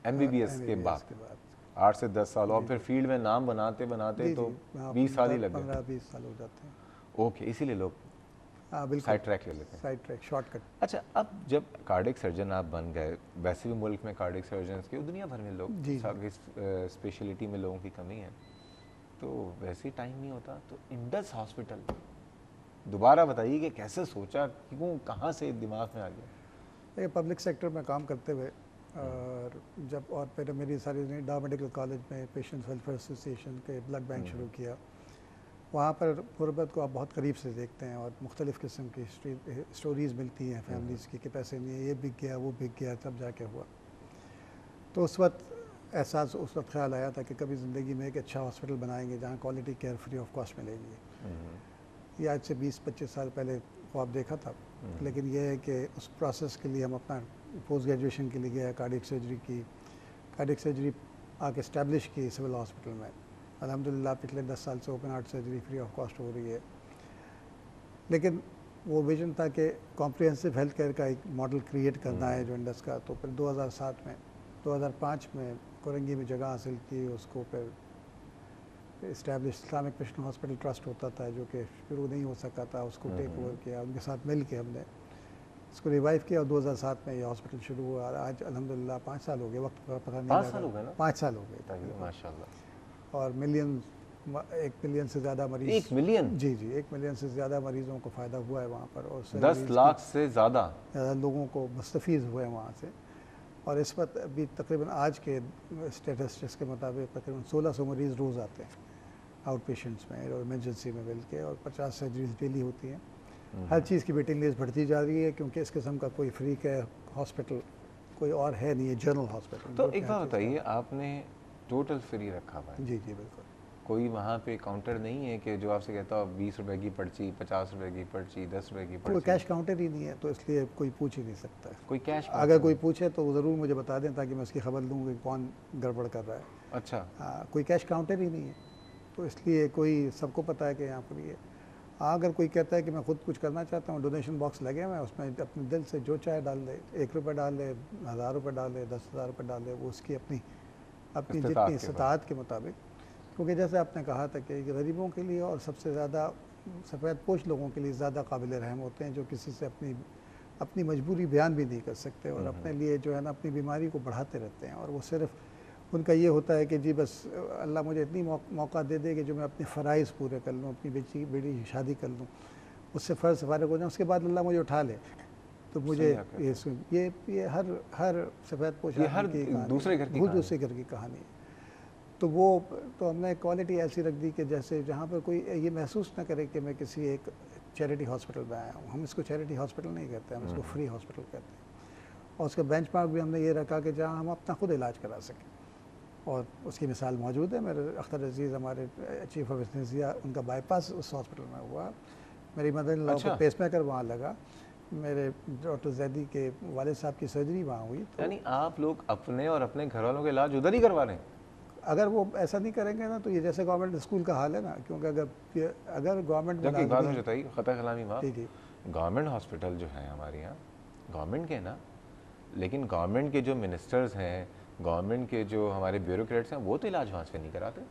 MBBS के बाद 8 से 10 साल, और फिर फील्ड में नाम बनाते बनाते तो 20 साल ही लग गए। 15-20 साल हो जाते हैं। ओके, इसीलिए लोग बिल्कुल साइड ट्रैक ले लेते हैं। Side track, shortcut. अच्छा, अब जब कार्डियक सर्जन आप बन गए, वैसे भी मुल्क में कार्डियक सर्जन की दुनिया भर में लोग, स्पेशलिटी में लोगों की कमी है, तो वैसे ही टाइम नहीं होता, तो इंडस हॉस्पिटल दोबारा बताइए कि कैसे सोचा, क्यों, कहाँ से दिमाग में आ गया? देखिए, पब्लिक सेक्टर में काम करते हुए और जब, और फिर मेरी सारी डा मेडिकल कॉलेज में पेशेंट्स वेलफेयर एसोसिएशन के ब्लड बैंक शुरू किया। वहाँ पर गुरबत को आप बहुत करीब से देखते हैं और मुख्तलिफ़ किस्म की स्टोरीज़ मिलती हैं फैमिलीज़ की कि पैसे नहीं है, ये बिक गया, वो बिक गया, तब जाके हुआ। तो उस वक्त एहसास, उस वक्त ख्याल आया था कि कभी ज़िंदगी में एक अच्छा हॉस्पिटल बनाएंगे जहाँ quality care free of cost मिलेगी। ये आज से 20-25 साल पहले ख्वाब देखा था, लेकिन यह है कि उस प्रोसेस के लिए हम अपना पोस्ट ग्रेजुएशन के लिए गया, कार्डियक सर्जरी की, कार्डियक सर्जरी आके इस्टेब्लिश की सिविल हॉस्पिटल में। अल्हम्दुलिल्लाह पिछले 10 साल से open heart surgery free of cost हो रही है। लेकिन वो विजन था कि कॉम्प्रिहेंसिव हेल्थ केयर का एक मॉडल क्रिएट करना है जो इंडस का। तो फिर 2005 में कोरंगी में जगह हासिल की, उसको फिर establish Islamic mission hospital trust होता था जो कि शुरू नहीं हो सका था, उसको टेक ओवर किया, उनके साथ मिल के हमने इसको रिवाइव किया और 2007 में ये हॉस्पिटल शुरू हुआ। आज अल्हम्दुलिल्लाह 5 साल हो गए, वक्त का पता नहीं लगा। 5 साल हो गए ना? 5 साल हो गए माशाल्लाह। और 1 मिलियन से ज़्यादा मरीज। 1 मिलियन? जी, 1 मिलियन से ज़्यादा मरीज़ों को फ़ायदा हुआ है वहाँ पर, और 10 लाख से ज़्यादा लोगों को मुस्तफ़ीज़ हुए हैं वहाँ से। और इस वक्त अभी तकरीबन आज के स्टेटिस्टिक्स के मुताबिक तकरीबन 1600 मरीज़ रोज़ आते हैं आउट पेशेंट्स में और इमरजेंसी में मिल के, और 50 सर्जरीज डेली होती हैं। हर चीज़ की वेटिंग लिस्ट बढ़ती जा रही है क्योंकि इस किस्म का कोई फ्री केयर हॉस्पिटल कोई और है नहीं है, जनरल हॉस्पिटल। तो एक बात बताइए, आपने टोटल फ्री रखा हुआ है? जी बिल्कुल। कोई वहाँ पे काउंटर नहीं है कि जो आपसे कहता हो 20 रुपए की पर्ची, 50 रुपए की पर्ची, 10 रुपए की पर्ची? कोई कैश काउंटर ही नहीं है, तो इसलिए कोई पूछ ही नहीं सकता है। कोई कैश अगर कोई पूछे तो ज़रूर मुझे बता दें ताकि मैं उसकी खबर लूँ कि कौन गड़बड़ कर रहा है। अच्छा। कोई कैश काउंटर ही नहीं है, तो इसलिए कोई, सबको पता है कि यहाँ पर ये। अगर कोई कहता है कि मैं खुद कुछ करना चाहता हूँ, डोनेशन बॉक्स लगे हुए हैं, उसमें अपने दिल से जो चाहे डाल दे, 1 रुपये डाल दे, 1000 रुपये डाल दे, 10,000 रुपये डाल दे, वो उसकी अपनी जितनी इस्तात के मुताबिक। क्योंकि जैसे आपने कहा था कि गरीबों के लिए और सबसे ज़्यादा सफ़ेद पोश लोगों के लिए ज़्यादा काबिल रहम होते हैं, जो किसी से अपनी मजबूरी बयान भी नहीं कर सकते और अपने लिए जो है ना अपनी बीमारी को बढ़ाते रहते हैं। और वो सिर्फ उनका ये होता है कि जी बस अल्लाह मुझे इतनी मौका दे दे कि जो मैं अपने फ़राइज़ पूरे कर लूँ, अपनी बेटी की शादी कर लूँ, उससे फ़र्ज़ फारिग हो जाए, उसके बाद अल्लाह मुझे उठा ले। तो मुझे ये हर सफ़ेद पोश हर दूसरे घर की कहानी है। तो वो, तो हमने क्वालिटी ऐसी रख दी कि जैसे जहाँ पर कोई ये महसूस ना करे कि मैं किसी एक चैरिटी हॉस्पिटल में आया हूँ। हम इसको चैरिटी हॉस्पिटल नहीं कहते, हम इसको फ्री हॉस्पिटल कहते हैं। और उसका बेंचमार्क भी हमने ये रखा कि जहाँ हम अपना खुद इलाज करा सकें, और उसकी मिसाल मौजूद है। मेरे अख्तर अजीज़ हमारे चीफ ऑफ एनेस्थीसिया, उनका बाईपास उस हॉस्पिटल में हुआ। मेरी मदर इन लॉ को पेसमेकर वहाँ लगा। मेरे डॉक्टर जैदी के वालिद साहब की सर्जरी वहाँ हुई। तो यानी आप लोग अपने और अपने घर वालों के इलाज उधर ही करवा रहे हैं? अगर वो ऐसा नहीं करेंगे ना तो ये जैसे गवर्नमेंट स्कूल का हाल है ना, क्योंकि अगर गवर्नमेंट एक बात मुझे बताइए, ख़ता कलामी माफ़, जी, गवर्नमेंट हॉस्पिटल जो है हमारे यहाँ गवर्नमेंट के ना, लेकिन गवर्नमेंट के जो मिनिस्टर्स हैं, गवर्नमेंट के जो हमारे ब्यूरोक्रेट्स हैं, वो तो इलाज वहाँ से नहीं कराते।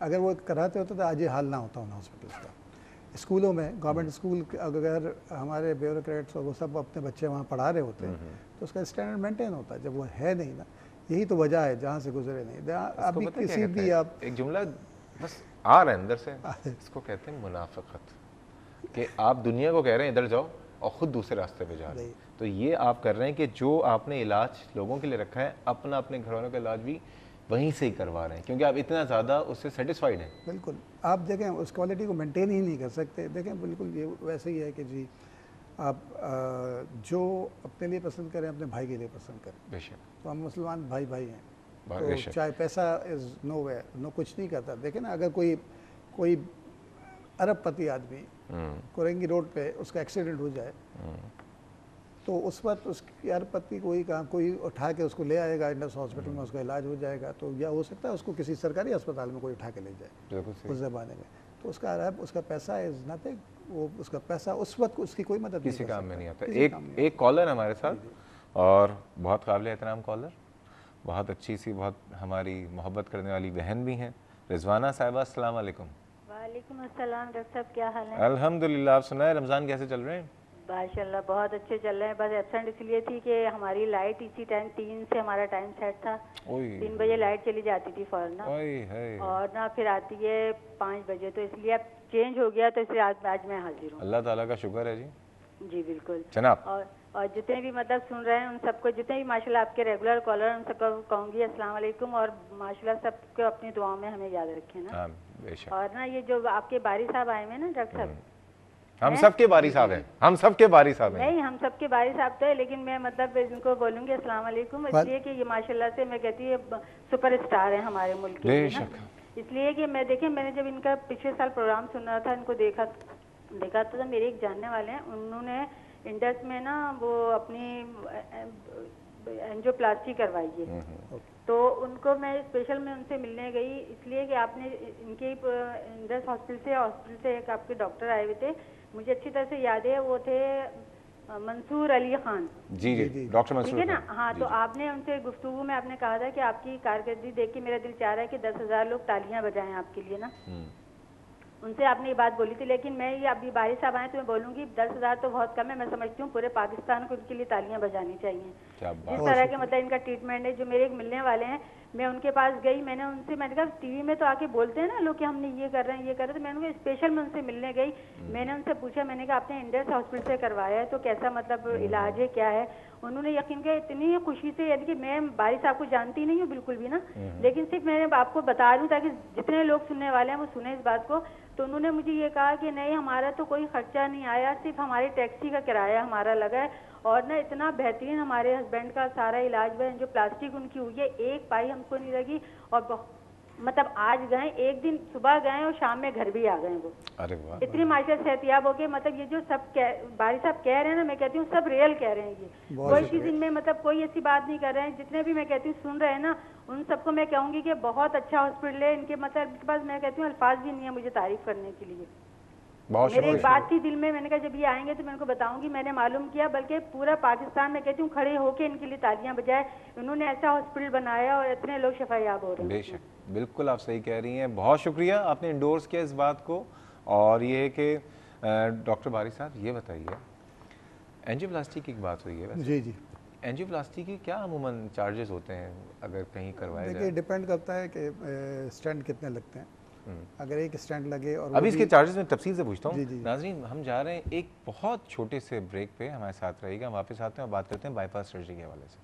अगर वो कराते होते तो आज ये हाल ना होता उन हॉस्पिटल्स का। स्कूलों में, गवर्नमेंट स्कूल, अगर हमारे ब्यूरोक्रेट्स और वो सब अपने बच्चे वहाँ पढ़ा रहे होते तो उसका स्टैंडर्ड मेंटेन होता है। जब वो है नहीं ना, यही तो वजह है जहाँ से गुजरे नहीं। अभी किसी भी आप एक जुमला बस आ रहा है अंदर से, इसको कहते हैं मुनाफिकत, कि आप दुनिया को कह रहे हैं इधर जाओ और ख़ुद दूसरे रास्ते पे जा रहे हैं। तो ये आप कर रहे हैं कि जो आपने इलाज लोगों के लिए रखा है, अपना अपने घर वालों का इलाज भी वहीं से ही करवा रहे हैं, क्योंकि आप इतना ज़्यादा उससे सेटिस्फाइड हैं। बिल्कुल, आप देखें उस क्वालिटी को मेंटेन ही नहीं कर सकते। देखें बिल्कुल ये वैसे ही है कि जी आप जो अपने लिए पसंद करें अपने भाई के लिए पसंद करें। बेशक, तो हम मुसलमान भाई हैं, तो चाहे पैसा इज़ नो वे, नो कुछ नहीं करता। देखें ना, अगर कोई अरबपति आदमी कोरंगी रोड पे उसका एक्सीडेंट हो जाए तो उस वक्त उसकी अरबपति कोई उठा के उसको ले आएगा इंडस हॉस्पिटल में, उसका इलाज हो जाएगा। तो या हो सकता है उसको किसी सरकारी अस्पताल में कोई उठा के ले जाए उस ज़माने में। तो उसका पैसा इज़ नथिंग, वो उसका पैसा उस वक्त उसकी कोई मदद किसी काम में नहीं आता। एक कॉलर हमारे साथ, और बहुत काबिल एहतराम कॉलर, बहुत अच्छी सी, बहुत हमारी मोहब्बत करने वाली बहन भी हैं, रिजवाना साहिबा। अस्सलाम वालेकुम। वालेकुम अस्सलाम। डॉक्टर साहब क्या हाल है? अल्हम्दुलिल्लाह। आप सुनाए रमज़ान कैसे चल रहे हैं? माशाल्लाह बहुत अच्छे चल रहे हैं। बस एब्सेंट इसलिए थी कि हमारी लाइट इसी टाइम 3 से हमारा टाइम सेट था। 3 बजे लाइट चली जाती थी फौरन ना, और ना फिर आती है 5 बजे, तो इसलिए अब चेंज हो गया, तो इसलिए आज मैं हाजिर हूँ। अल्लाह ताला का शुक्र है जी। जी बिल्कुल जनाब। और जितने भी मतलब सुन रहे हैं उन सबको, जितने भी माशाल्लाह आपके रेगुलर कॉलर, उन सबको कहूँगी अस्सलाम वालेकुम, और माशाल्लाह सबको अपनी दुआओं में हमें याद रखें ना। बेशक। और ना ये जो आपके बारी साहब आए हुए ना डॉक्टर साहब, हम सबके बारी साहब हैं, हम सबके बारी साहब हैं। नहीं, हम सबके बारी साहब तो है, लेकिन मैं मतलब इनको बोलूँगी अस्सलाम वालेकुम, इसलिए कि ये माशाल्लाह से मैं कहती है सुपर स्टार है हमारे मुल्क के लिए ना। इसलिए कि मैं देखिए, मैंने जब इनका पिछले साल प्रोग्राम सुना था, इनको देखा तो मेरे एक जानने वाले हैं, उन्होंने इंडस में ना वो अपनी एंजियोप्लास्टी करवाई है, तो उनको मैं स्पेशल में उनसे मिलने गई, इसलिए कि आपने इनके इंडस हॉस्पिटल से एक आपके डॉक्टर आए हुए थे, मुझे अच्छी तरह से याद है, वो थे मंसूर अली खान। जी जी, डॉक्टर मंसूर, ठीक है ना। हाँ, तो आपने उनसे गुफ्तगू में आपने कहा था कि आपकी कारकर्दगी देख के मेरा दिल चाह रहा है कि 10,000 लोग तालियां बजाएं आपके लिए ना। उनसे आपने ये बात बोली थी, लेकिन मैं ये अभी बारी साहब आए तो मैं बोलूँगी 10,000 तो बहुत कम है, मैं समझती हूँ पूरे पाकिस्तान को इनके लिए तालियां बजानी चाहिए। जिस तरह के मतलब इनका ट्रीटमेंट है, जो मेरे एक मिलने वाले हैं, मैं उनके पास गई, मैंने कहा टीवी में तो आके बोलते हैं ना लोग कि हमने ये कर रहे हैं ये कर रहे हैं, तो मैंने स्पेशल में उनसे मिलने गई, मैंने उनसे पूछा, मैंने कहा आपने इंडस हॉस्पिटल से करवाया है तो कैसा मतलब इलाज है क्या है। उन्होंने यकीन किया इतनी खुशी से, यानी कि मैं बारी साहब को जानती नहीं हूँ बिल्कुल भी ना, लेकिन सिर्फ मैंने आपको बता रही हूँ ताकि जितने लोग सुनने वाले हैं वो सुने इस बात को। तो उन्होंने मुझे ये कहा कि नहीं, हमारा तो कोई खर्चा नहीं आया, सिर्फ हमारी टैक्सी का किराया हमारा लगा है, और ना इतना बेहतरीन हमारे हस्बैंड का सारा इलाज हुआ है, जो प्लास्टिक उनकी हुई है एक पाई हमको नहीं लगी, और मतलब आज गए, एक दिन सुबह गए और शाम में घर भी आ गए वो। अरे वाह, इतनी माशाल्लाह सेहतियाब हो गए, मतलब ये जो सब बारी साहब कह रहे हैं ना, मैं कहती हूँ सब रियल कह रहे हैं, ये कोई चीज इनमें मतलब कोई ऐसी बात नहीं कर रहे हैं। जितने भी मैं कहती हूँ सुन रहे हैं ना, उन सबको मैं कहूँगी कि बहुत अच्छा हॉस्पिटल है इनके, मतलब इनके पास मैं कहती हूँ अल्फाज भी नहीं है मुझे तारीफ करने के लिए। मेरे एक बात थी दिल में, मैंने कहा जब ये आएंगे तो मैं उनको बताऊंगी, मैंने मालूम किया, बल्कि पूरा पाकिस्तान में कहती हूँ खड़े होके इनके लिए तालियां बजाए, उन्होंने ऐसा हॉस्पिटल बनाया और इतने लोग शफायाब हो रहे हैं। बेशक, बिल्कुल आप सही कह रही हैं, बहुत शुक्रिया आपने इंडोर्स किया इस बात को। और ये है कि डॉक्टर बारी साहब ये बताइए, एंजियोप्लास्टी की बात हुई है वैसे, जी जी, एंजियोप्लास्टी की क्या अमूमन चार्जेस होते हैं अगर कहीं करवाया जाए? देखिए डिपेंड करता है कि स्टेंट कितने लगते हैं। अगर एक स्टैंड लगे, और अभी इसके चार्जेस में तफसील से पूछता हूँ। नाज़रीन, हम जा रहे हैं एक बहुत छोटे से ब्रेक पे, हमारे साथ रहिएगा, हम वापस आते हैं और बात करते हैं बाईपास सर्जरी के हवाले से।